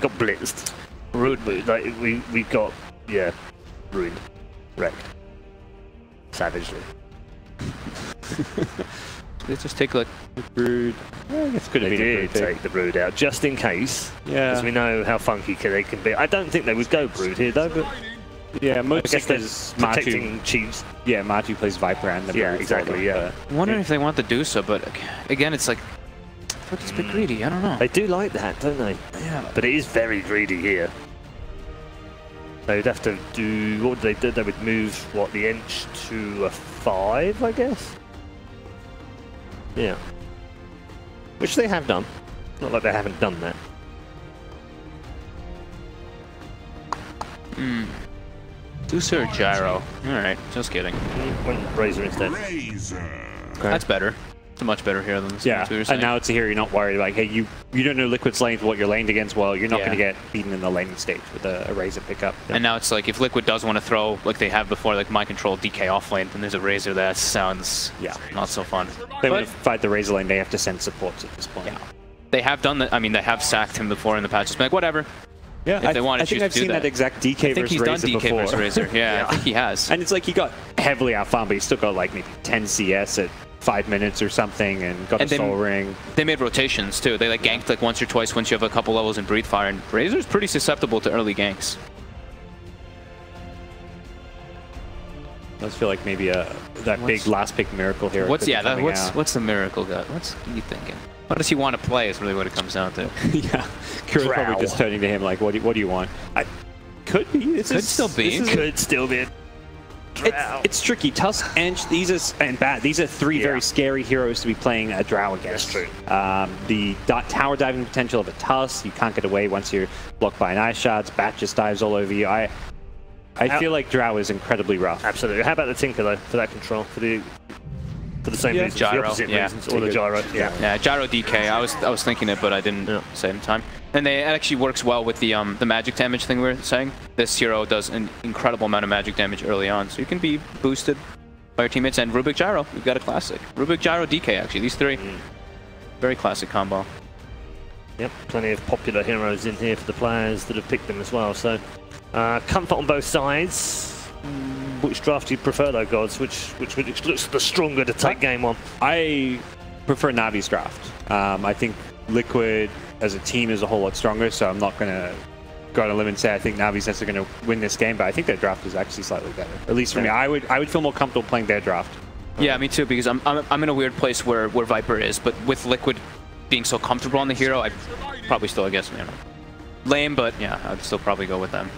got blitzed. Like we got ruined, wrecked, savagely. They just take like the brood. I guess could have been take the brood out just in case. Yeah. Because we know how funky they can be. I don't think they would go brood here though. But yeah, most because protecting Chiefs. Yeah, Matu plays Viper and the brood. Exactly. Yeah. I'm wondering if they want to do so, but again, it's like it's a bit greedy. I don't know. They do like that, don't they? Yeah. But it is very greedy here. They'd have to do, what would they do? They would move, what, the inch to a 5, I guess? Yeah. Which they have done. Not like they haven't done that. Deucer or Gyro? Alright, just kidding. Went Razor instead. Okay. That's better. It's a much better hero than the yeah, and now it's a hero you're not worried about. Hey, you don't know Liquid's lane, what you're laned against. Well, you're not going to get beaten in the laning stage with a Razor pickup. And now it's like if Liquid does want to throw like they have before, like Mind Control DK off lane, then there's a Razor that sounds not so fun. They want to fight the Razor lane, they have to send supports at this point. Yeah. They have done that. I mean, they have sacked him before in the patch. Just like whatever. Yeah, if they want to I think I've seen that exact DK versus Razor before. I think he's done DK versus Razor. Yeah, I think he has. And it's like he got heavily outfarmed, but he still got like maybe 10 CS at 5 minutes or something, and got a soul ring. They made rotations too. They like ganked like once or twice once you have a couple levels in Breathe Fire, and Razor's pretty susceptible to early ganks. Does feel like maybe that big last pick miracle here. What's the miracle got? What's he thinking? What does he want to play is really what it comes down to. Yeah, Kira's probably just turning to him like, what do you want? Could be. Could still be. Could still be. It's tricky. Tusk and Bat. These are three very scary heroes to be playing a Drow against. That's true. The tower diving potential of a Tusk, you can't get away once you're blocked by an Ice Shards. Bat just dives all over you. I feel like Drow is incredibly rough. Absolutely. How about the Tinker though for that control for the same reasons, Gyro, the opposite reasons, or the Gyro. Yeah, Gyro DK. I was thinking it, but I didn't say it in time. And it actually works well with the magic damage thing we were saying. This hero does an incredible amount of magic damage early on, so you can be boosted by your teammates. And Rubik Gyro, we've got a classic. Rubik Gyro DK, actually. These three, very classic combo. Yep, plenty of popular heroes in here for the players that have picked them as well. So, comfort on both sides. Which draft do you prefer though, Gods? Which looks the stronger to take game on? I prefer Navi's draft. I think Liquid as a team is a whole lot stronger, so I'm not going to go on a limb and say I think Navi's necessarily going to win this game, but I think their draft is actually slightly better. At least for me, I would feel more comfortable playing their draft. Yeah, me too, because I'm in a weird place where Viper is, but with Liquid being so comfortable on the hero, I'd probably still, I guess, you know, lame, but yeah, I'd still probably go with them.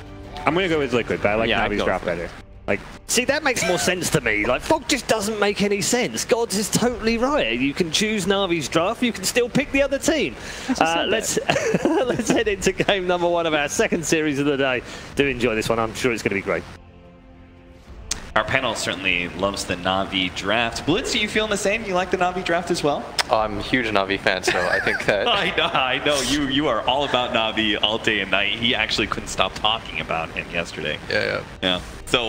I'm going to go with Liquid, but I like Navi's draft better. Like, see, that makes more sense to me. Like, Fog just doesn't make any sense. Gods is totally right. You can choose Navi's draft, you can still pick the other team. Let's head into game number 1 of our second series of the day. Do enjoy this one. I'm sure it's going to be great. Our panel certainly loves the Navi draft. Blitz, are you feeling the same? You like the Navi draft as well? Oh, I'm a huge Navi fan, so I think that... I know. You are all about Navi all day and night. He actually couldn't stop talking about him yesterday. Yeah. So,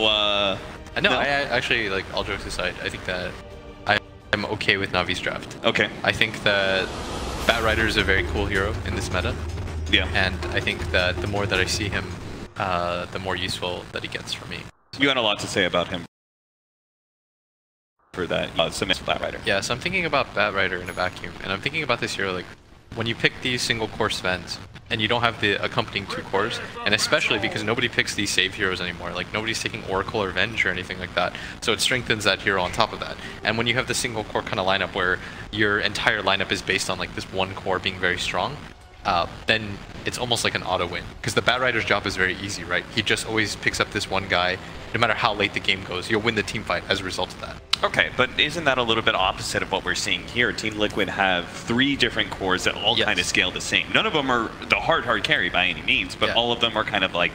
no, I actually, like, all jokes aside, I think that I'm okay with Navi's draft. Okay. I think that Bat Rider is a very cool hero in this meta. Yeah. And I think that the more that I see him, the more useful that he gets for me. You had a lot to say about him for that submission Bat Rider. Yeah, so I'm thinking about Bat Rider in a vacuum, and I'm thinking about this hero like, when you pick these single core Svens, and you don't have the accompanying 2 cores, and especially because nobody picks these save heroes anymore, like nobody's taking Oracle or Venge or anything like that, so it strengthens that hero on top of that. And when you have the single core kind of lineup where your entire lineup is based on like this one core being very strong, then it's almost like an auto win. Because the Bat Rider's job is very easy, right? He just always picks up this one guy. No matter how late the game goes, you'll win the team fight as a result of that. Okay, but isn't that a little bit opposite of what we're seeing here? Team Liquid have 3 different cores that all kind of scale the same. None of them are the hard carry by any means, but all of them are kind of like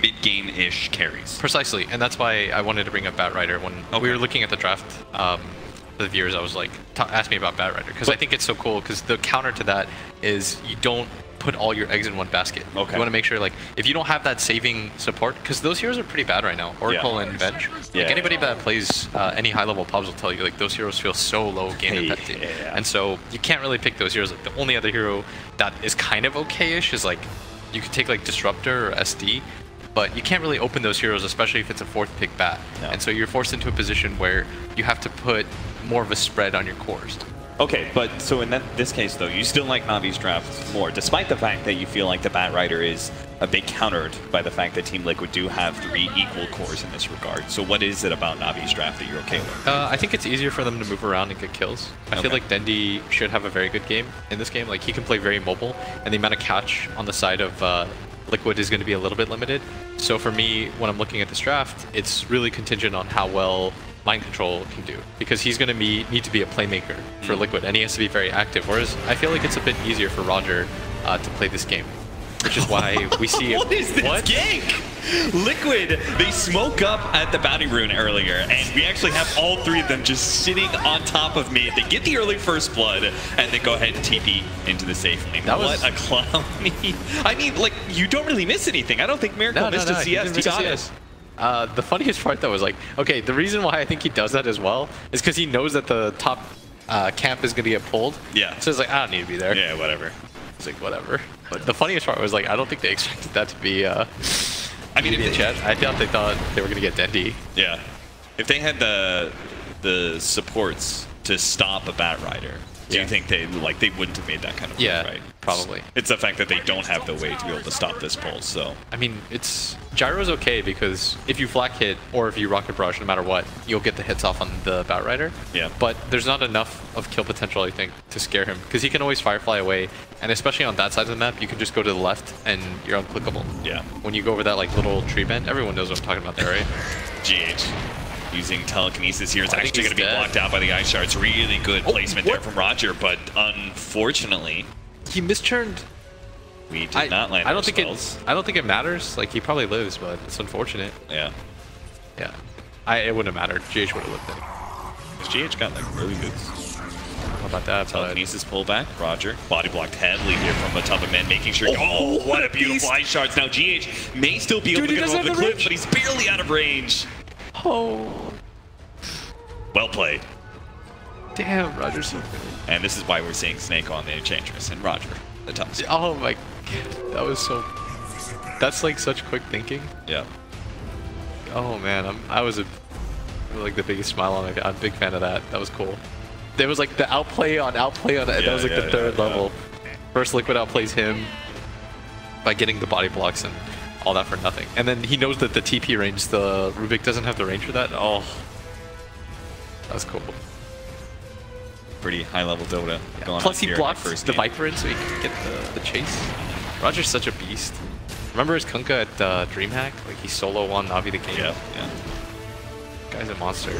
mid-game-ish carries. Precisely, and that's why I wanted to bring up Bat Rider. When we were looking at the draft, the viewers, I was like, ask me about Bat Rider, because I think it's so cool, because the counter to that is you don't put all your eggs in one basket. Okay. You want to make sure, like, if you don't have that saving support, because those heroes are pretty bad right now, Oracle and Venge. Like, anybody that plays any high-level pubs will tell you, like, those heroes feel so low gain impact. And so you can't really pick those heroes. Like, the only other hero that is kind of okay-ish is, like, you could take like Disruptor or SD, but you can't really open those heroes, especially if it's a 4th pick bat. No. And so you're forced into a position where you have to put more of a spread on your cores. Okay, but so in this case, though, you still like Navi's draft more, despite the fact that you feel like the Bat Rider is a bit countered by the fact that Team Liquid do have 3 equal cores in this regard. So what is it about Navi's draft that you're okay with? I think it's easier for them to move around and get kills. I feel like Dendi should have a very good game in this game. Like, he can play very mobile, and the amount of catch on the side of Liquid is going to be a little bit limited. So for me, when I'm looking at this draft, it's really contingent on how well Mind Control can do, because he's going to need to be a playmaker for Liquid, and he has to be very active, whereas I feel like it's a bit easier for Roger to play this game, which is why we see What is this gank? Liquid, they smoke up at the Bounty Rune earlier, and we actually have all 3 of them just sitting on top of me. They get the early first blood, and then go ahead and TP into the safe lane. What a clown. I mean, like, you don't really miss anything. I don't think Miracle missed a CS, to be honest. The funniest part, though, was like, okay, the reason why I think he does that as well is because he knows that the top camp is going to get pulled. Yeah. So it's like, I don't need to be there. Yeah, whatever. It's like, whatever. But the funniest part was, like, I don't think they expected that to be, I mean, in chat. I doubt they thought they were going to get Dendi. Yeah. If they had the supports to stop a Bat Rider, do you think they wouldn't have made that kind of move, right? Probably. It's the fact that they don't have the way to be able to stop this pulse, so. I mean, Gyro's okay because if you flak hit or if you rocket barrage, no matter what, you'll get the hits off on the Bat Rider. Yeah. But there's not enough of kill potential, I think, to scare him, because he can always Firefly away, and especially on that side of the map, you can just go to the left and you're unclickable. Yeah. When you go over that like little tree bend, everyone knows what I'm talking about there, right? GH. Using telekinesis here is actually going to be blocked out by the ice shards. Really good placement there from Roger, but unfortunately, he mischurned. We did not land. I don't think it matters. Like, he probably lives, but it's unfortunate. Yeah. Yeah. It wouldn't have mattered. GH would have lived it. GH got like really good. How about that? Telekinesis pullback. Roger. Body blocked heavily here from Matubba Man, making sure. Oh, what a beautiful ice shards. Now GH may still be able to get over the cliff, but he's barely out of range. Oh. Well played. Damn, Roger's so good. And this is why we're seeing Snake on the Enchantress and Roger, the top. Oh my god, that was so. That's like such quick thinking. Yeah. Oh man, I was like the biggest smile on my face. I'm a big fan of that. That was cool. There was like the outplay on it. Yeah, that was like the third level. First Liquid outplays him by getting the body blocks and all that for nothing. And then he knows that the TP range, the Rubik doesn't have the range for that. Oh, that's cool. Pretty high level Dota going Plus on he blocked the Viper in so he could get the chase. Roger's such a beast. Remember his Kunkka at DreamHack? Like, he solo won Navi the game. Yeah. Guy's a monster.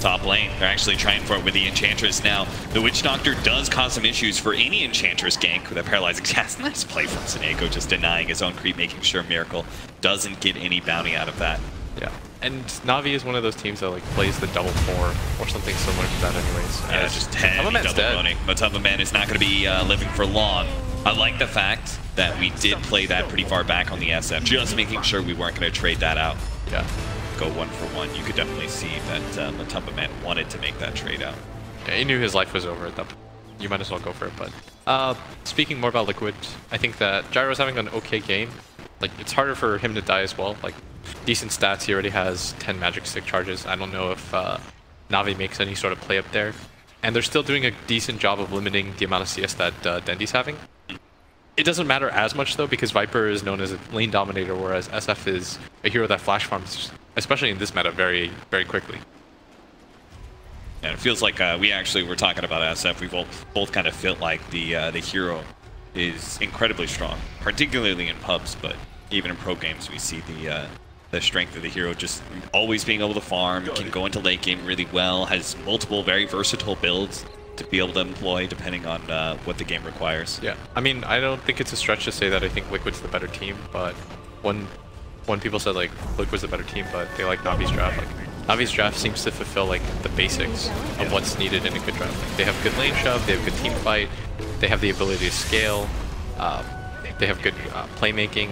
Top lane, they're actually trying for it with the Enchantress now. The Witch Doctor does cause some issues for any Enchantress gank with a paralyzing cast. Nice play from Seneko, just denying his own creep, making sure Miracle doesn't get any bounty out of that. Yeah. And Navi is one of those teams that like plays the double 4 or something similar to that anyways. Yeah, it's just heavy double running. Matubba Man is not going to be living for long. I like the fact that we did play that pretty far back on the SF, just making sure we weren't going to trade that out. Yeah. Go 1 for 1. You could definitely see that Matubba Man wanted to make that trade out. Yeah, he knew his life was over at that point. You might as well go for it, but speaking more about Liquid, I think that Gyro's having an okay game. Like, it's harder for him to die as well. Like, decent stats, he already has 10 magic stick charges. I don't know if Navi makes any sort of play up there. And they're still doing a decent job of limiting the amount of CS that Dendi's having. It doesn't matter as much though, because Viper is known as a lane dominator, whereas SF is a hero that flash farms, especially in this meta, very, very quickly. And it feels like we actually were talking about SF. We both kind of felt like the hero is incredibly strong, particularly in pubs, but even in pro games we see the strength of the hero just always being able to farm, can go into late game really well, has multiple very versatile builds to be able to employ depending on what the game requires. Yeah, I mean, I don't think it's a stretch to say that I think Liquid's the better team, but when people said like Liquid's the better team, but they like Navi's draft, like Navi's draft seems to fulfill like the basics of what's needed in a good draft. Like, they have good lane shove, they have good team fight, they have the ability to scale, they have good playmaking.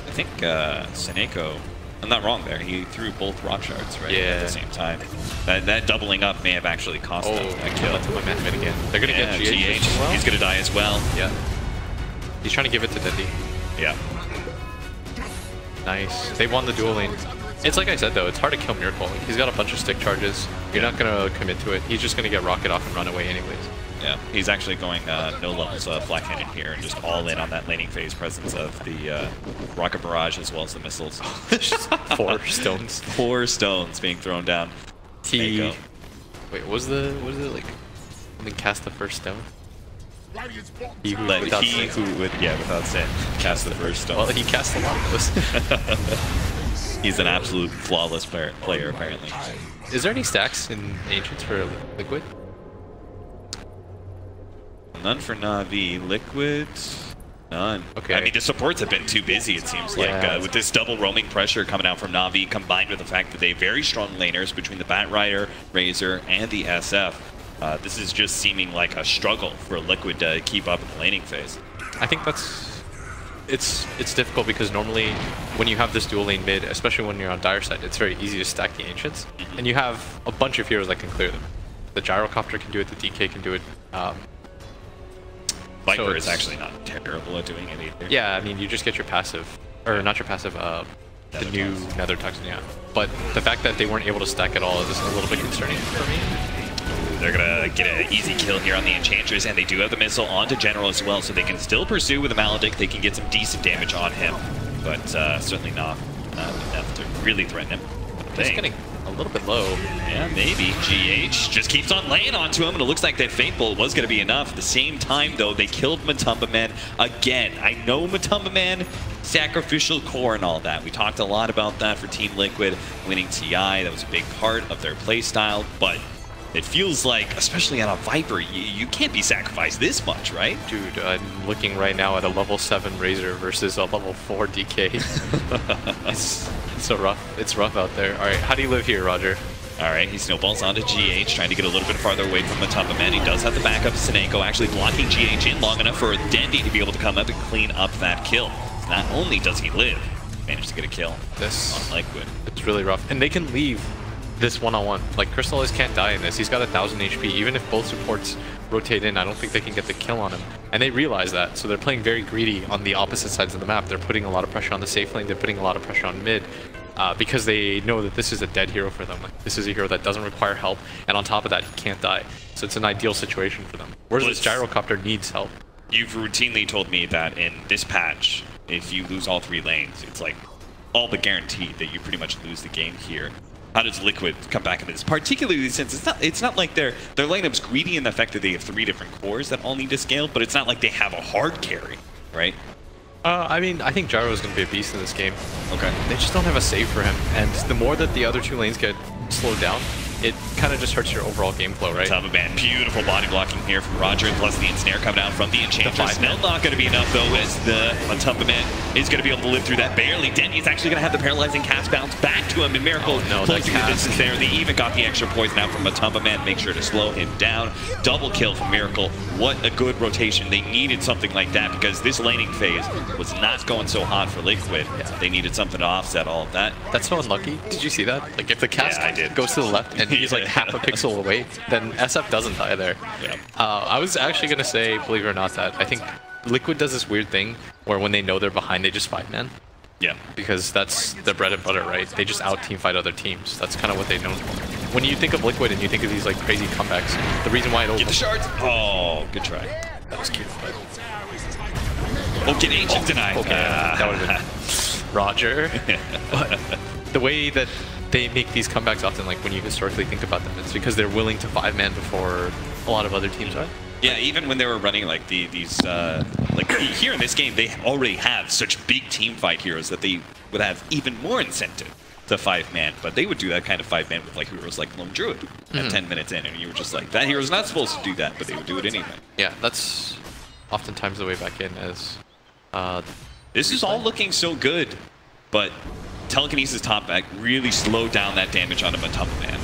I think Seneko, I'm not wrong there, he threw both rock shards, right? Yeah. At the same time. That doubling up may have actually cost them a kill. That's my man again. They're gonna get GH as well. He's gonna die as well. Yeah. He's trying to give it to Dendi. Yeah. Nice. They won the duel lane. It's like I said though, it's hard to kill Miracle. He's got a bunch of stick charges. You're not gonna commit to it. He's just gonna get rocket off and run away anyways. Yeah, he's actually going no levels flat-handed here and just all in on that laning phase presence of the rocket barrage as well as the missiles. 4 stones. 4 stones being thrown down. Wait, what was it like? Something cast the first stone. He who without sin cast the first stone. Well, he cast a lot of those. He's an absolute flawless player apparently. Is there any stacks in Ancients for Liquid? None for Navi. Liquid, none. Okay. I mean, the supports have been too busy, it seems like. With this double roaming pressure coming out from Navi, combined with the fact that they have very strong laners between the Batrider, Razor, and the SF. This is just seeming like a struggle for Liquid to keep up in the laning phase. I think it's difficult because normally when you have this dual lane mid, especially when you're on Dire side, it's very easy to stack the Ancients. And you have a bunch of heroes that can clear them. The Gyrocopter can do it, the DK can do it. Viper so is actually not terrible at doing it either. Yeah, I mean, you just get your passive, or not your passive, the new Nether Toxin, yeah. But the fact that they weren't able to stack at all is a little bit concerning for me. They're gonna get an easy kill here on the Enchantress, and they do have the missile onto General as well, so they can still pursue with the Maledict. They can get some decent damage on him, but certainly not enough to really threaten him. Just getting a little bit low. Yeah, maybe. GH just keeps on laying onto him, and it looks like that Fate Bolt was going to be enough. At the same time, though, they killed Matumba Man again. I know Matumba Man, sacrificial core and all that. We talked a lot about that for Team Liquid, winning TI. That was a big part of their playstyle, but it feels like, especially on a Viper, you can't be sacrificed this much, right? Dude, I'm looking right now at a level 7 Razor versus a level 4 DK. It's so rough. It's rough out there. All right, how do you live here, Roger? All right, he snowballs onto GH, trying to get a little bit farther away from Matumba Man. He does have the backup of Seneko, actually blocking GH in long enough for Dendi to be able to come up and clean up that kill. Not only does he live, managed to get a kill on Liquid. It's really rough. And they can leave this one-on-one. Like, Crystallis can't die in this. He's got 1,000 HP. Even if both supports rotate in, I don't think they can get the kill on him. And they realize that, so they're playing very greedy on the opposite sides of the map. They're putting a lot of pressure on the safe lane. They're putting a lot of pressure on mid. Because they know that this is a dead hero for them. Like, this is a hero that doesn't require help, and on top of that, he can't die. So it's an ideal situation for them. Whereas this Gyrocopter needs help. You've routinely told me that in this patch, if you lose all 3 lanes, it's like all but guaranteed that you pretty much lose the game here. How does Liquid come back into this? Particularly since it's not like their lineup's greedy in the fact that they have 3 different cores that all need to scale, but it's not like they have a hard carry, right? I mean, I think Gyro is going to be a beast in this game. Okay. They just don't have a save for him, and the more that the other 2 lanes get slowed down, it kind of just hurts your overall game flow, right? Matumba Man, beautiful body blocking here from Roger, plus the ensnare coming out from the Enchantress. Still not going to be enough, though, as the Matumba Man is going to be able to live through that barely. Denny's actually going to have the paralyzing cast bounce back to him, and Miracle closing the distance there. They even got the extra poison out from Matumba Man, make sure to slow him down. Double kill from Miracle. What a good rotation. They needed something like that because this laning phase was not going so hot for Liquid. Yeah. They needed something to offset all of that. That's so unlucky. Did you see that? Like, if the cast goes to the left and he's like half a pixel away, then SF doesn't die there. Yeah. I was actually going to say, believe it or not, that I think Liquid does this weird thing where when they know they're behind, they just 5-man. Yeah. Because that's their bread and butter, right? They just out-team fight other teams. That's kind of what they're known for. When you think of Liquid and you think of these like crazy comebacks, the reason why it Get the shards! Oh, good try. That was cute. Oh, get Ancient denied. Okay, that would have been Roger. But the way that they make these comebacks often, like when you historically think about them, it's because they're willing to 5-man before a lot of other teams are. Yeah, even when they were running like these like here in this game, they already have such big team fight heroes that they would have even more incentive to 5-man, but they would do that kind of 5-man with like heroes like Lone Druid at 10 minutes in, and you were just like, that hero's not supposed to do that, but they would do it anyway. Yeah, that's oftentimes the way back in as this is all looking so good, but Telekinesis top back really slowed down that damage onto Matumba Man.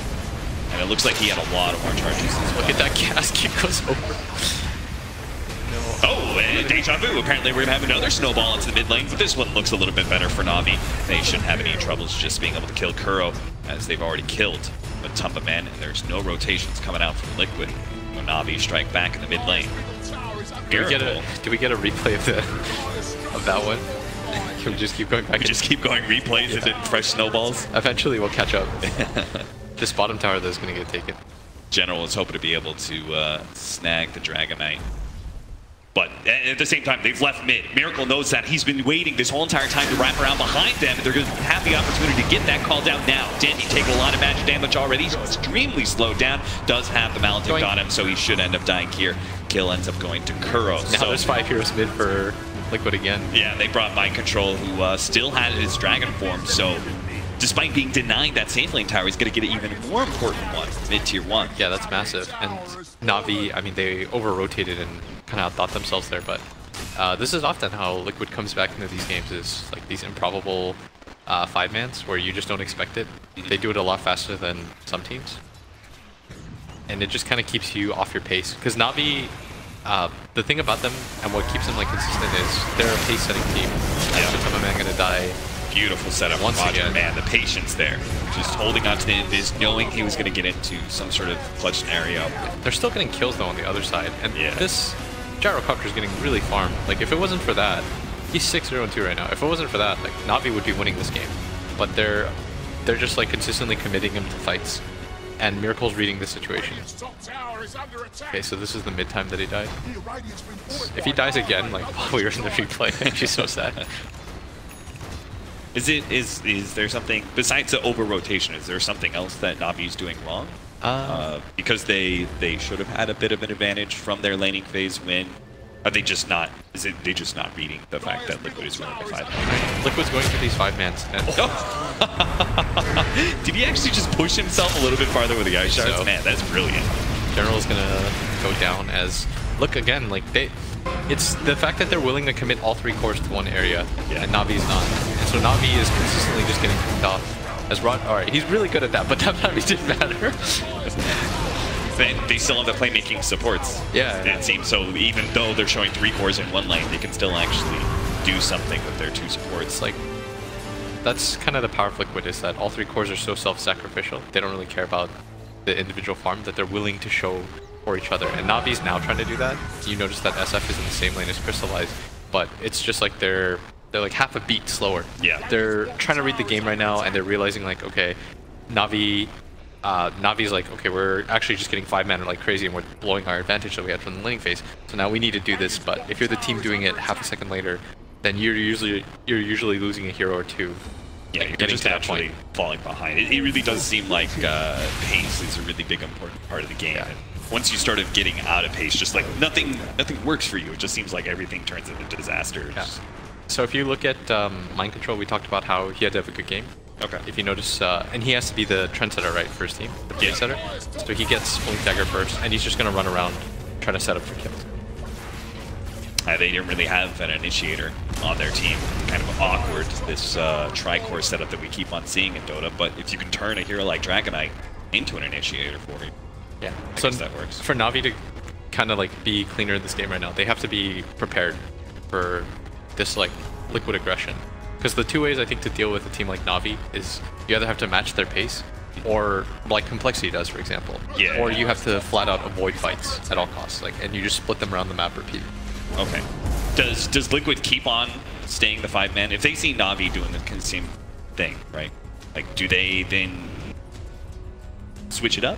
And it looks like he had a lot of more charges as well. Look at that cast keep goes over. Oh, and Deja Vu. Apparently we're going to have another snowball into the mid lane, but this one looks a little bit better for Navi. They shouldn't have any troubles just being able to kill Kuro, as they've already killed Matumba Man, and there's no rotations coming out from Liquid. No Navi strike back in the mid lane. Do we get a replay of that one? Can we just keep going back? We just keep going replays and then fresh snowballs. Eventually we'll catch up. This bottom tower that's going to get taken. General is hoping to be able to snag the Dragon Knight. But at the same time, they've left mid. Miracle knows that. He's been waiting this whole entire time to wrap around behind them. They're going to have the opportunity to get that call down now. Dendy taking a lot of magic damage already. He's extremely slowed down. Does have the Maledicte on him, so he should end up dying here. Kill ends up going to Kuro. Now there's 5 heroes mid for Liquid again. Yeah, they brought Mind Control, who still had his dragon form, so despite being denied that safe lane tower, he's going to get an even more important one, mid-tier 1. Yeah, that's massive. And Navi, I mean, they over-rotated and kind of outthought themselves there, but this is often how Liquid comes back into these games, is like these improbable 5-mans where you just don't expect it. They do it a lot faster than some teams. And it just kind of keeps you off your pace. Because Navi, the thing about them and what keeps them like consistent is they're a pace-setting team. Every time a man going to die. Beautiful setup once again. Man, the patience there. Just holding on to the invis, knowing he was going to get into some sort of clutch scenario. They're still getting kills though on the other side. And this Gyrocopter is getting really farmed. Like if it wasn't for that, he's 6-0-2 right now. If it wasn't for that, like Navi would be winning this game. But they're just like consistently committing him to fights. And Miracle's reading the situation. Okay, so this is the mid time that he died. If he dies again, like while we were in the replay, she's so sad. Is there something besides the over rotation? Is there something else that Navi's doing wrong? Because they should have had a bit of an advantage from their laning phase win. Are they just not? Is it they just not reading the fact that Liquid is winning the 5-man? Liquid's going for these 5-mans. And did he actually just push himself a little bit farther with the ice shards? So, man, that's brilliant. General's gonna go down as look again. Like it's the fact that they're willing to commit all 3 cores to one area, and Navi's not. And so Navi is consistently just getting picked off. As Rod, all right, he's really good at that, but that Navi didn't matter. They still have the playmaking supports. Yeah. It seems so. Even though they're showing 3 cores in one lane, they can still actually do something with their 2 supports. Like that's kind of the power of Liquid, is that all 3 cores are so self-sacrificial. They don't really care about the individual farm, that they're willing to show for each other. And Navi's now trying to do that. You notice that SF is in the same lane as Crystallized, but it's just like they're like half a beat slower. Yeah. They're trying to read the game right now, and they're realizing like, okay, Navi's like, okay, we're actually just getting 5-man like crazy, and we're blowing our advantage that we had from the laning phase. So now we need to do this. But if you're the team doing it half a second later, then you're usually losing a hero or 2. Yeah, you're just actually falling behind. It really does seem like pace is a really big important part of the game. Yeah. And once you started getting out of pace, just like nothing works for you. It just seems like everything turns into disaster. Yeah. So if you look at Mind Control, we talked about how he had to have a good game. Okay. If you notice, and he has to be the trendsetter, right, for his team, the pace setter. So he gets Blink Dagger first, and he's just going to run around, try to set up for kills. They didn't really have an initiator on their team. Kind of awkward, this tri-core setup that we keep on seeing in Dota. But if you can turn a hero like Dragon Knight into an initiator for you, yeah, I guess that works. For Navi to kind of like be cleaner in this game right now, they have to be prepared for this like Liquid aggression. Because the 2 ways I think to deal with a team like Navi is you either have to match their pace, or like Complexity does, for example. Yeah. Or you have to flat out avoid fights at all costs, like, and you just split them around the map repeatedly. Okay. Does Liquid keep on staying the 5-man? If they see Navi doing the same thing, right? Like, do they then switch it up?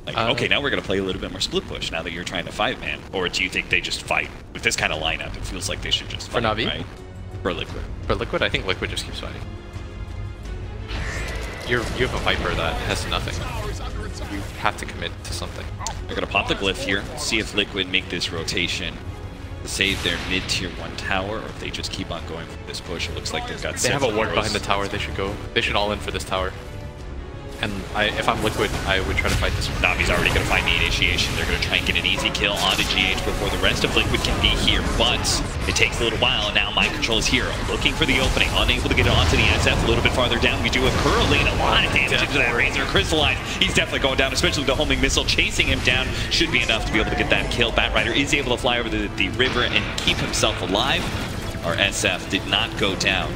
Like, okay, now we're going to play a little bit more split push now that you're trying to 5-man. Or do you think they just fight? With this kind of lineup, it feels like they should just fight, for Navi? Right? For Liquid. For Liquid, I think Liquid just keeps fighting. You have a Viper that has nothing. You have to commit to something. They're going to pop the glyph here, see if Liquid make this rotation to save their mid-tier 1 tower, or if they just keep on going for this push. It looks like they've got They have a ward behind the tower. They should all in for this tower. And if I'm Liquid, I would try to fight this one. Navi's already going to find the initiation. They're going to try and get an easy kill onto GH before the rest of Liquid can be here. But it takes a little while, and now Mind Control is here, looking for the opening, unable to get it onto the SF. A little bit farther down, we do have Curly, and a lot of damage into that Razor Crystallized. He's definitely going down, especially the homing missile chasing him down. Should be enough to be able to get that kill. Batrider is able to fly over the river and keep himself alive. Our SF did not go down.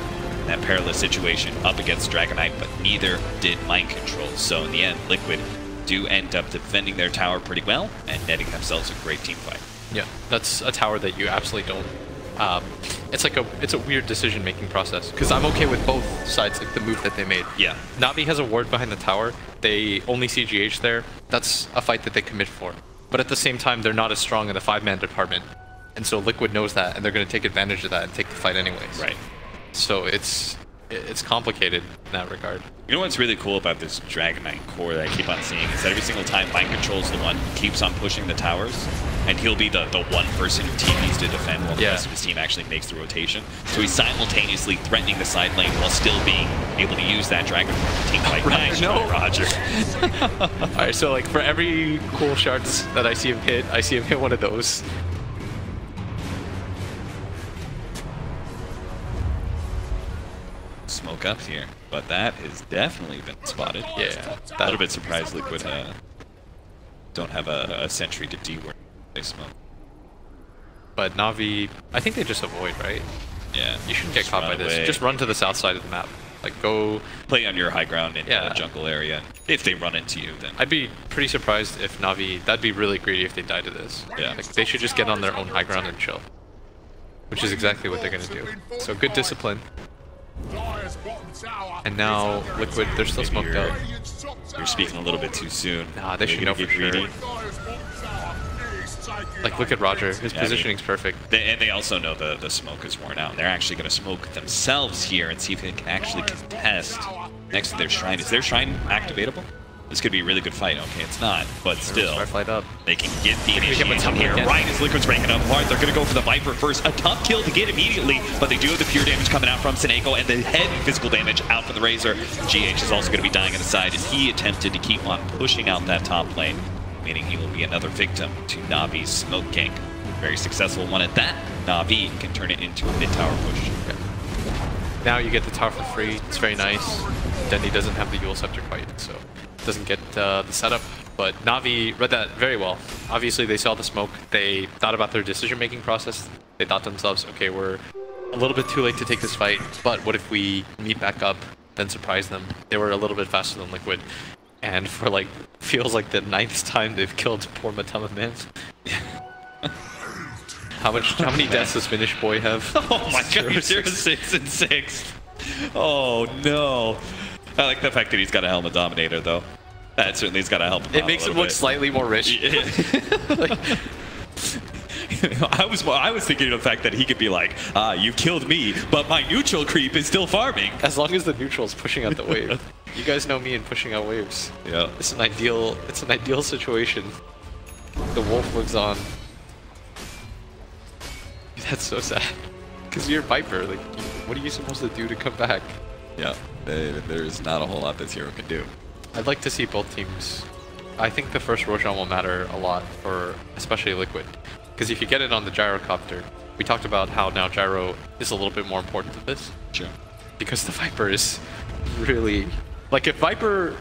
That perilous situation up against Dragon Knight, but neither did Mind Control. So in the end, Liquid do end up defending their tower pretty well and netting themselves a great team fight. Yeah, that's a tower that you absolutely don't. It's a weird decision-making process because I'm okay with both sides, like the move that they made. Yeah. Navi has a ward behind the tower. They only CGH there. That's a fight that they commit for. But at the same time, they're not as strong in the 5-man department, and so Liquid knows that, and they're going to take advantage of that and take the fight anyways. Right. So it's complicated in that regard. You know what's really cool about this Dragon Knight core that I keep on seeing is that every single time Mind Control's the one who keeps on pushing the towers, and he'll be the one person who team needs to defend while the rest of his team actually makes the rotation. So he's simultaneously threatening the side lane while still being able to use that Dragon for team fight. Nice try, Roger. Alright, so like for every cool shards that I see him hit one of those. Smoke up here, but that has definitely been spotted. Yeah. A little bit surprised Liquid don't have a sentry to D where they smoke. But Navi, I think they just avoid, right? Yeah. You shouldn't get caught by this. Away. Just run to the south side of the map. Like go play on your high ground in the jungle area. If they run into you, then I'd be pretty surprised if Navi. That'd be really greedy if they die to this. Yeah. Like, they should just get on their own high ground and chill, which is exactly what they're gonna do. So good discipline. And now Liquid, they're still smoked out. You're speaking a little bit too soon. Nah, they should know for sure. Like, look at Roger. His positioning's perfect. They also know the smoke is worn out. They're actually going to smoke themselves here and see if they can actually contest next to their shrine. Is their shrine activatable? This could be a really good fight. Okay, it's not, but still, they can get the initiation here. Right as Liquid's ranking up hard, they're going to go for the Viper first. A tough kill to get immediately, but they do have the pure damage coming out from Seneko and the heavy physical damage out for the Razor. GH is also going to be dying on the side as he attempted to keep on pushing out that top lane, meaning he will be another victim to Navi's smoke gank. Very successful one at that. Navi can turn it into a mid-tower push. Okay. Now you get the tower for free. It's very nice. Then he doesn't have the Eul Scepter quite, so doesn't get the setup. But Navi read that very well. Obviously, they saw the smoke. They thought about their decision-making process. They thought to themselves, okay, we're a little bit too late to take this fight, but what if we meet back up, then surprise them? They were a little bit faster than Liquid. And for like, feels like the 9th time they've killed poor Matama Man. How many deaths does Finnish Boy have? Oh my god, 0-6 and 6. Oh no. I like the fact that he's got a Helmet Dominator though. That certainly has got to help him. It makes him look slightly more rich. Like, I was thinking of the fact that he could be like, you've killed me, but my neutral creep is still farming. As long as the neutral's pushing out the wave. You guys know me in pushing out waves. Yeah. It's an ideal situation. The wolf lives on. That's so sad. Because you're Viper. Like, what are you supposed to do to come back? Yeah. There's not a whole lot this hero can do. I'd like to see both teams. I think the first Roshan will matter a lot for especially Liquid. Because if you get it on the gyrocopter, we talked about how now gyro is a little bit more important to this. Sure. Because the Viper is really... Like, if Viper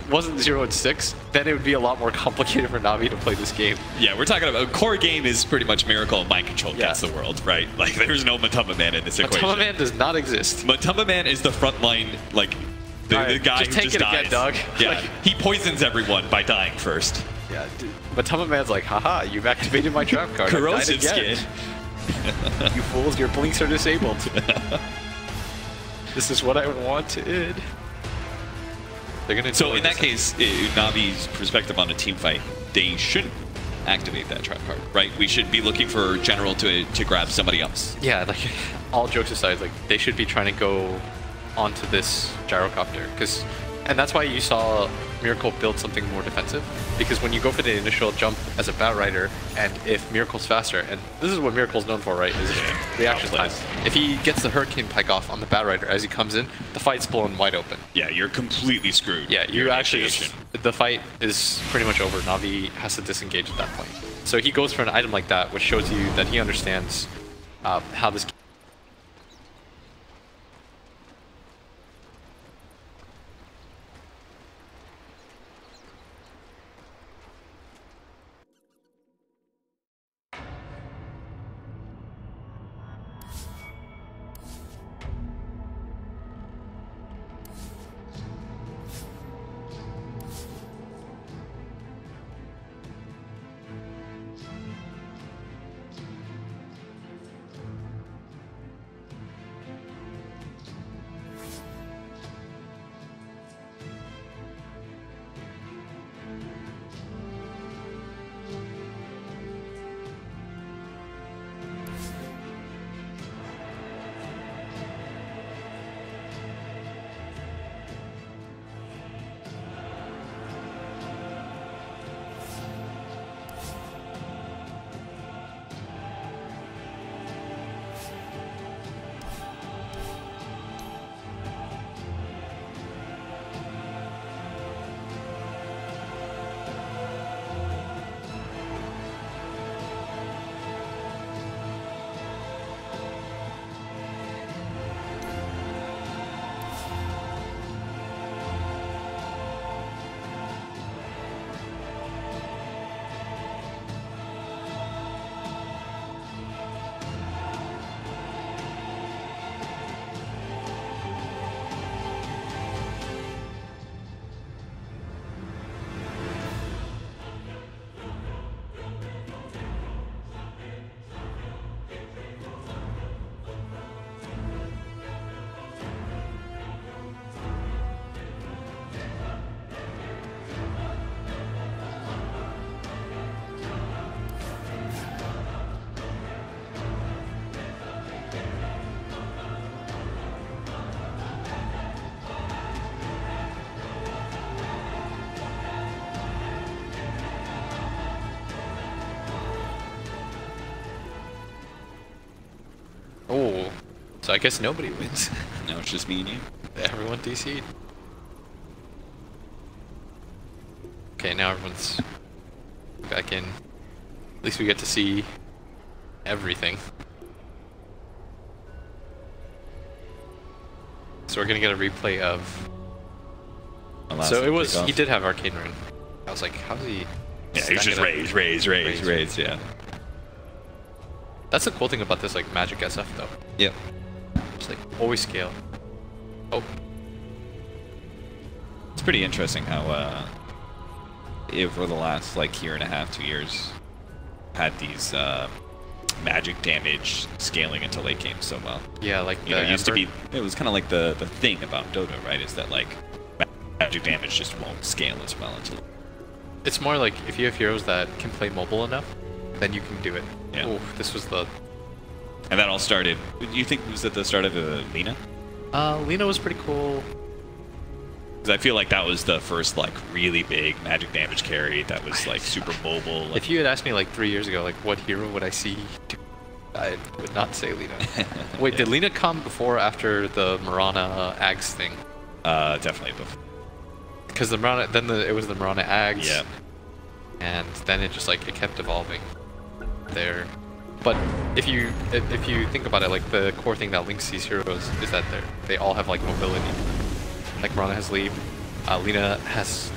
wasn't 0-6, then it would be a lot more complicated for Navi to play this game. Yeah, we're talking about... Core game is pretty much Miracle and Mind Control against the world, right? Like, there's no Matama Man in this equation. Matama Man does not exist. Matama Man is the frontline, like... The guy just who take just it dies. again, dog. Yeah, Like, he poisons everyone by dying first. yeah, dude. Matama Man's like, haha, you've activated my trap card. Corrosive skin. You fools, your blinks are disabled. This is what I wanted. They're gonna. So in that case, Navi's perspective on a team fight, they shouldn't activate that trap card, right? We should be looking for General to grab somebody else. Yeah, like all jokes aside, like they should be trying to go onto this gyrocopter, and that's why you saw Miracle build something more defensive, because when you go for the initial jump as a Batrider, and if Miracle's faster, and this is what Miracle's known for, right, is reaction time. If he gets the Hurricane Pike off on the Batrider as he comes in, the fight's blown wide open. Yeah, you're completely screwed. Yeah, you actually the fight is pretty much over. Navi has to disengage at that point. So he goes for an item like that, which shows you that he understands how this So I guess nobody wins. Now it's just me and you. Everyone DC'd. Okay, now everyone's back in. At least we get to see everything. So we're gonna get a replay of. So it was. He did have Arcane Rune. I was like, how's he? Yeah, he was just raise. Yeah. That's the cool thing about this like Magic SF though. Yep. Just like always scale. Oh. It's pretty interesting how over the last like year and a half, 2 years, had these magic damage scaling into late game so well. Yeah, like you know, it used to be. It was kind of like the thing about Dota, right? Is that like magic damage just won't scale as well until. It's more like if you have heroes that can play mobile enough, then you can do it. Yeah. Ooh, this was the. And that all started. Do you think it was at the start of Lina? Lina was pretty cool. Because I feel like that was the first like really big magic damage carry that was like super mobile. Like, if you had asked me like 3 years ago, like what hero would I see, I would not say Lina. Wait, yeah. Did Lina come before or after the Mirana Ags thing? Definitely before. Because the Mirana, then it was the Mirana Ags. Yeah. And then it just like it kept evolving there. But if you think about it, like the core thing that links these heroes is that they all have like mobility. Like Mirana has leap, Lina has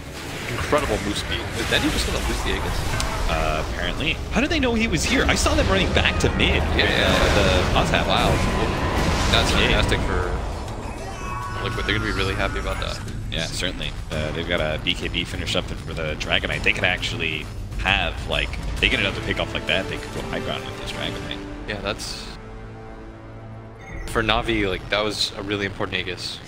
incredible move speed. Is Denny just gonna lose the Aegis? Apparently. How did they know he was here? I saw them running back to mid. Yeah. The Ozap. Wow. That's fantastic for Liquid. They're gonna be really happy about that. Yeah, certainly. They've got a BKB finished up for the Dragonite. They could actually have, like, they get another pick off like that, they could go high ground with this Dragonite. Yeah, that's... For Navi, like, that was a really important Aegis.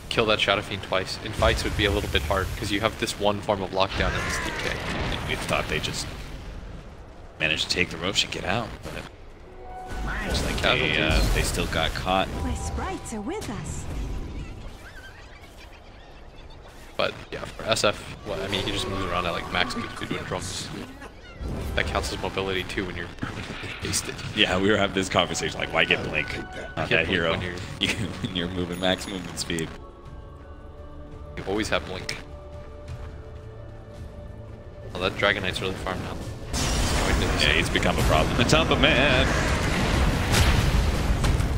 Kill that Shadow Fiend twice. In fights, it would be a little bit hard, because you have this one form of lockdown in this DK. And we thought they just managed to take the Roche and get out, but... Looks like they still got caught. My sprites are with us. But yeah, for SF, well, I mean, he just moves around at like max speed with drums. That counts as mobility too when you're wasted. Yeah, we were having this conversation, like, why get Blink on that hero when you're moving max movement speed? You always have Blink. Well, that Dragonite's really farmed now. Yeah, he's become a problem. The top of man.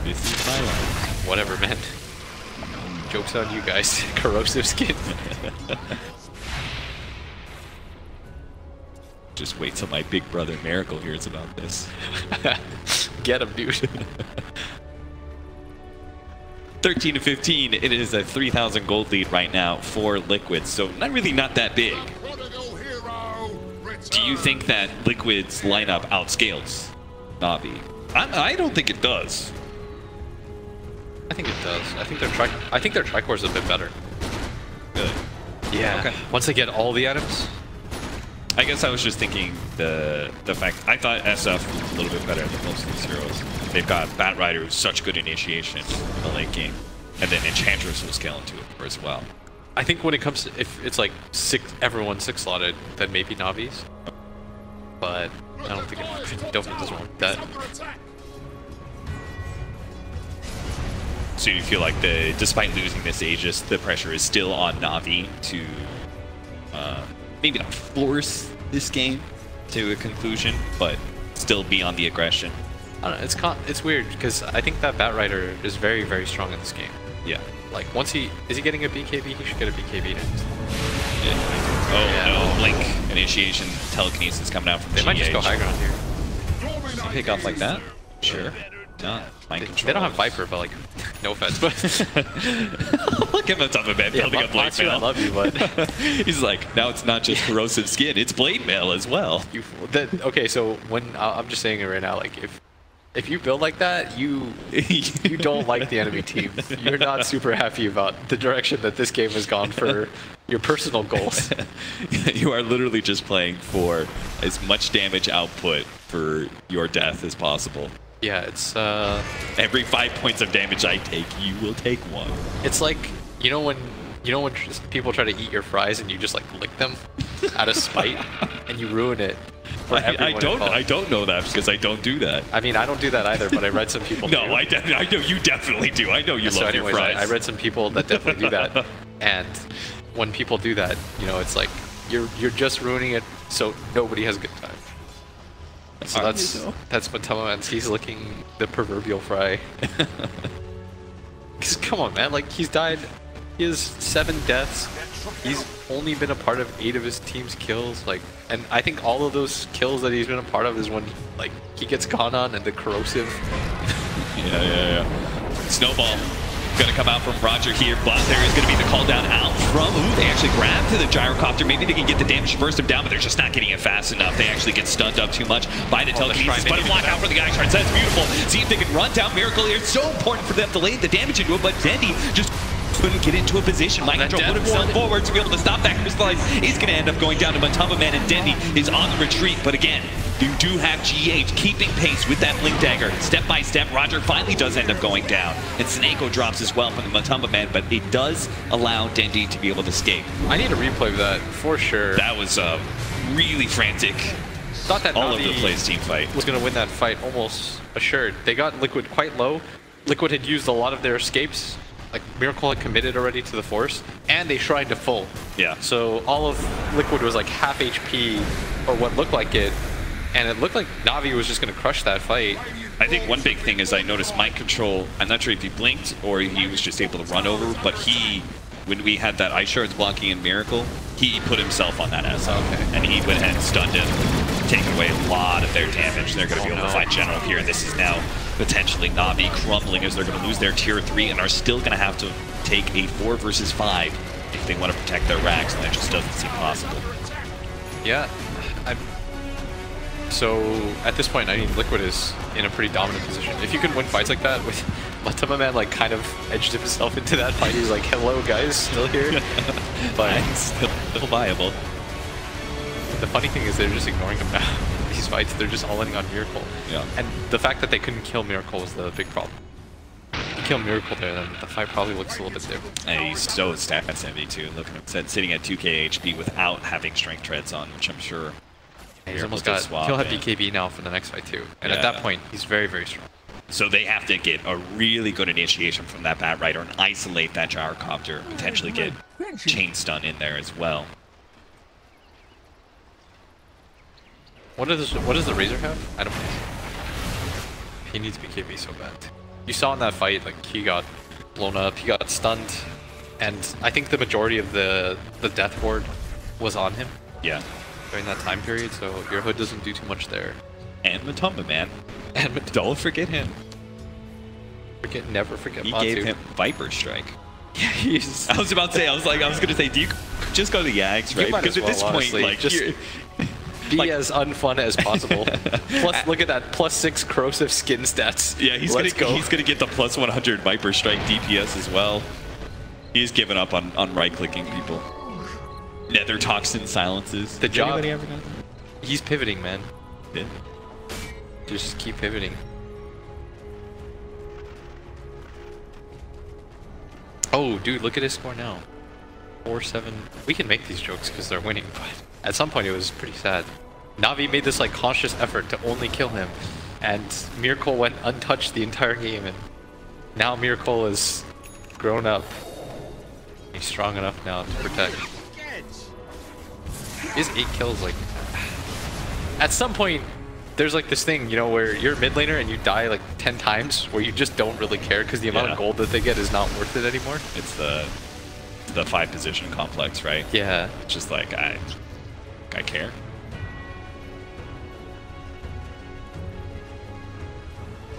This is my life. Whatever, man. Joke's on you guys. Corrosive skin. Just wait till my big brother Miracle hears about this. Get him, dude. 13 to 15. It is a 3,000 gold lead right now for Liquid, so not that big. Do you think that Liquid's lineup outscales Navi? I don't think it does. I think it does. I think their Tricore is a bit better. Really? Yeah. Okay. Once they get all the items. I guess I was just thinking the fact I thought SF was a little bit better than most of these heroes. They've got Batrider who's such good initiation in the late game, and then Enchantress will scale into it as well. I think when it comes to if it's like everyone 6-slotted, then maybe Navi's. But I don't think it doesn't want that. So you feel like despite losing this Aegis, the pressure is still on Navi to maybe not force this game to a conclusion, but still be on the aggression. I don't know, it's weird because I think that Batrider is very, very strong in this game. Yeah. Like once is he getting a BKB? He should get a BKB next. Yeah. Oh no, Blink initiation telekinesis coming out from They might just go high ground here. You pick off like that? Sure. No, mind control. They don't have Viper, but like, no offense, but look at the top of man building up Blade Mail. I love you, but he's like, now it's not just corrosive skin, it's Blade Mail as well. Okay, so when I'm just saying it right now, like if you build like that, you don't like the enemy team. You're not super happy about the direction that this game has gone for your personal goals. You are literally just playing for as much damage output for your death as possible. Yeah, it's every 5 points of damage I take, you will take one. It's like you know when people try to eat your fries and you just like lick them out of spite and you ruin it. I don't know that because I don't do that. I mean, I don't do that either, but I read some people No, do. I know you definitely do. I know you So love anyways, your fries. I read some people that definitely do that. And when people do that, you know, it's like you're just ruining it so nobody has a good time. So that's what Tamaman's, he's licking the proverbial fry. Because come on, man, like he's died, he has 7 deaths. He's only been a part of 8 of his team's kills, like, and I think all of those kills that he's been a part of is when like he gets gone on and the corrosive. Yeah. Snowball gonna come out from Roger here. Blast area is gonna be the call down out from. Ooh, they actually grab to the gyrocopter. Maybe they can get the damage to burst him down, but they're just not getting it fast enough. They actually get stunned up too much by the telekinesis. But a block out for the guy. That's beautiful. See if they can run down Miracle here. It's so important for them to lay the damage into it, but Dendy just couldn't get into a position. Mind Control put himself forward to be able to stop that crystallize. He's going to end up going down to Matumba Man, and Dendy is on the retreat. But again, you do have GH keeping pace with that Blink Dagger. Step by step, Roger finally does end up going down. And Snako drops as well from the Matumba Man, but it does allow Dendy to be able to escape. I need a replay of that for sure. That was really frantic. Thought that all Navi over the place team fight was going to win that fight almost assured. They got Liquid quite low. Liquid had used a lot of their escapes. Like Miracle had committed already to the Force, and they shrined to full. Yeah. So all of Liquid was like half HP, or what looked like it, and it looked like Navi was just going to crush that fight. I think one big thing is I noticed Mind Control. I'm not sure if he blinked or he was just able to run over, but when we had that Ice Shards blocking in Miracle, he put himself on that SL. Okay. And he went ahead and stunned him, taking away a lot of their damage. They're going to be able to fight General here, and this is now potentially Navi crumbling as they're going to lose their tier 3 and are still going to have to take a 4 versus 5 if they want to protect their racks, and that just doesn't seem possible. Yeah. So at this point, I mean, Liquid is in a pretty dominant position. If you can win fights like that, with Matumba Man like kind of edged himself into that fight. He's like, "Hello, guys, still here," but still viable. The funny thing is they're just ignoring him now. These fights, they're just all in on Miracle. Yeah. And the fact that they couldn't kill Miracle was the big problem. If you kill Miracle there, then the fight probably looks a little bit different. And he's so stats heavy too. Look at him sitting at 2k HP without having strength treads on, which I'm sure. He's almost got. He'll have BKB now for the next fight too, and at that point, he's very, very strong. So they have to get a really good initiation from that Bat Rider and isolate that gyrocopter, potentially get chain stun in there as well. What does the Razor have? I don't know. He needs BKB so bad. You saw in that fight, like he got blown up, he got stunned, and I think the majority of the death ward was on him. Yeah. During that time period, so your hood doesn't do too much there. And Matumba Man. And don't forget him. Never forget. He Batu. gave him Viper Strike. Yeah, he's. I was about to say. I was gonna say, do you just go to Yags, right? Because at this point, like, just be like, as unfun as possible. Plus, look at that +6 corrosive skin stats. Yeah, he's gonna get the +100 Viper Strike DPS as well. He's given up on right-clicking people. Nether Toxin silences. The job. He's pivoting, man. Yeah. Just keep pivoting. Oh, dude, look at his score now. 4-7. We can make these jokes because they're winning, but at some point it was pretty sad. Navi made this like conscious effort to only kill him, and Miracle went untouched the entire game, and now Miracle is grown up. He's strong enough now to protect. He has 8 kills, like... At some point, there's like this thing, you know, where you're a mid laner and you die like 10 times, where you just don't really care because the amount of gold that they get is not worth it anymore. It's the 5-position complex, right? Yeah. It's just like, I care.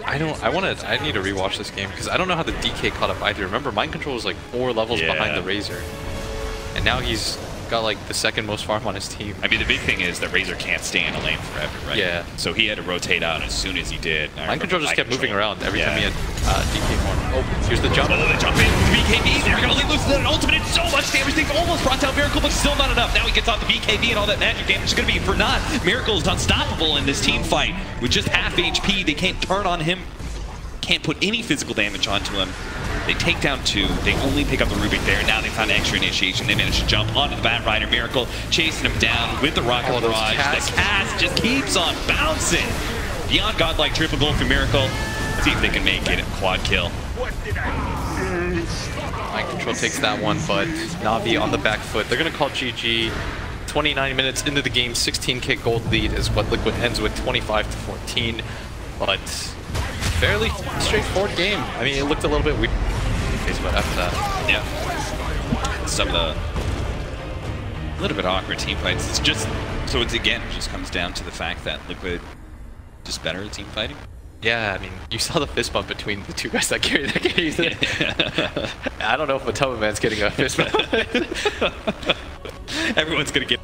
I need to rewatch this game because I don't know how the DK caught up either. Remember, Mind Control was like 4 levels behind the Razor, and now he's got like the 2nd most farm on his team. I mean, the big thing is that Razor can't stay in a lane forever, right? Yeah. So he had to rotate out as soon as he did. Mind Control just kept moving around every time he had DK form. Oh, here's the jump. Oh, the jump in with the BKB. They're going to lose that ultimate. It's so much damage. They've almost brought down Miracle, but still not enough. Now he gets off the BKB and all that magic damage is going to be for naught. Miracle's unstoppable in this team fight. With just half HP, they can't turn on him. can't put any physical damage onto him. They take down 2. They only pick up the Rubik there. Now they found extra initiation. They managed to jump onto the Bat Rider. Miracle chasing him down with the Rocket Barrage. The cast just keeps on bouncing. Beyond godlike triple goal for Miracle. See if they can make it a quad kill. Mind Control takes that one, but Navi on the back foot. They're going to call GG. 29 minutes into the game, 16k gold lead is what Liquid ends with, 25-14. But fairly straightforward game. I mean, it looked a little bit weird. But after that, yeah, some of the little bit awkward team fights. It's just so it just comes down to the fact that Liquid just better at team fighting. Yeah, I mean, you saw the fist bump between the 2 guys that carried that game. I don't know if Matoma Man's getting a fist bump. Everyone's gonna get.